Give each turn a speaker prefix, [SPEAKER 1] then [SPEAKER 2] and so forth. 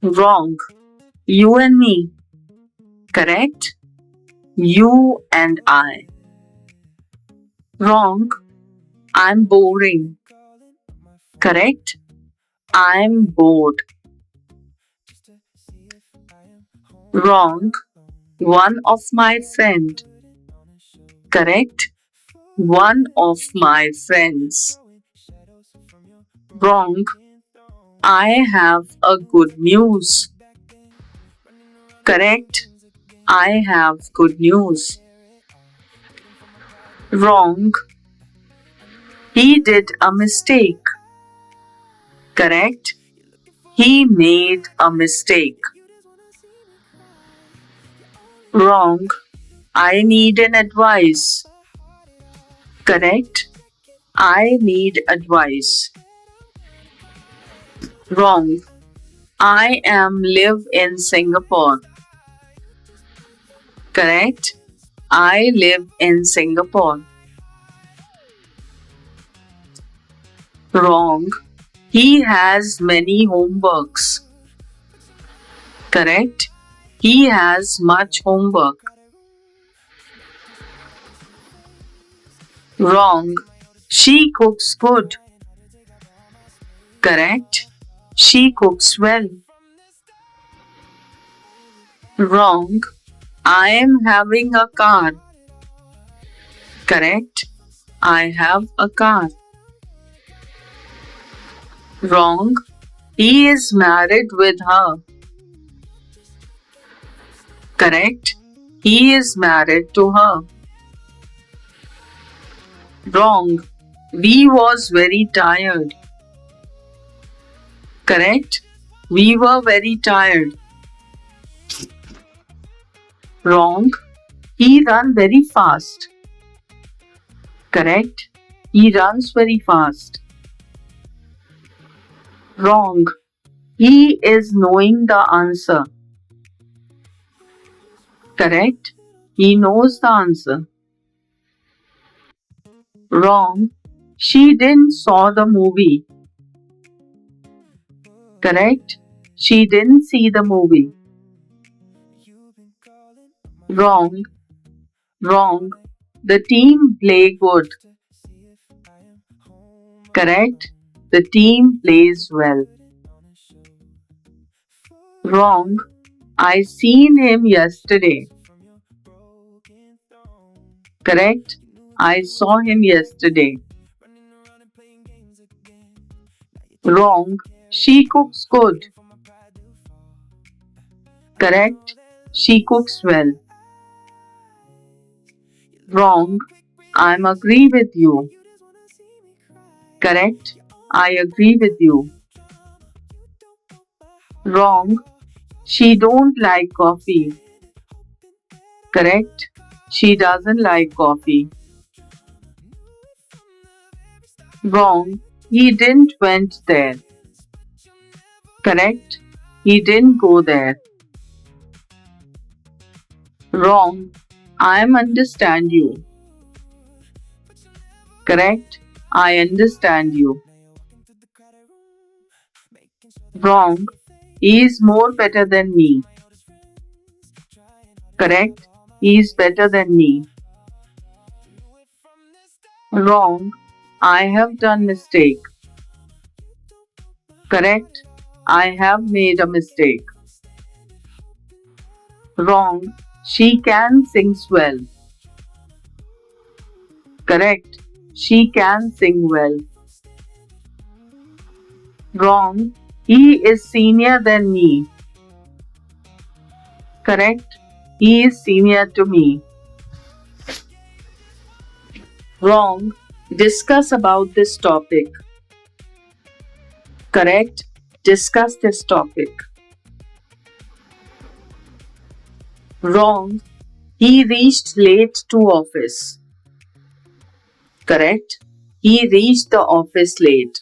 [SPEAKER 1] Wrong. You and me. Correct? You and I. Wrong. I'm boring. Correct? I'm bored. Wrong. One of my friend. Correct? One of my friends. Wrong. I have a good news. Correct? I have good news. Wrong. He did a mistake. Correct? He made a mistake. Wrong. I need an advice. Correct? I need advice. Wrong. I am live in Singapore. Correct? I live in Singapore. Wrong. He has many homeworks. Correct? He has much homework. Wrong. She cooks good. Correct? She cooks well. Wrong. I am having a car. Correct? I have a car. Wrong. He is married with her. Correct? He is married to her. Wrong. We was very tired. Correct? We were very tired. Wrong. He run very fast. Correct? He runs very fast. Wrong. He is knowing the answer. Correct? He knows the answer. Wrong. She didn't saw the movie. Correct? She didn't see the movie. Wrong. Wrong. The team play good. Correct? The team plays well. Wrong. I seen him yesterday. Correct? I saw him yesterday. Wrong. She cooks good. Correct? She cooks well. Wrong. I'm agree with you. Correct? I agree with you. Wrong. She don't like coffee. Correct? She doesn't like coffee. Wrong. He didn't went there. Correct? He didn't go there. Wrong. I'm understand you. Correct? I understand you. Wrong. He is more better than me. Correct? He is better than me. Wrong. I have done mistake. Correct? I have made a mistake. Wrong. She can sings well. Correct? She can sing well. Wrong. He is senior than me. Correct? He is senior to me. Wrong. Discuss about this topic. Correct? Discuss this topic. Wrong. He reached late to office. Correct? He reached the office late.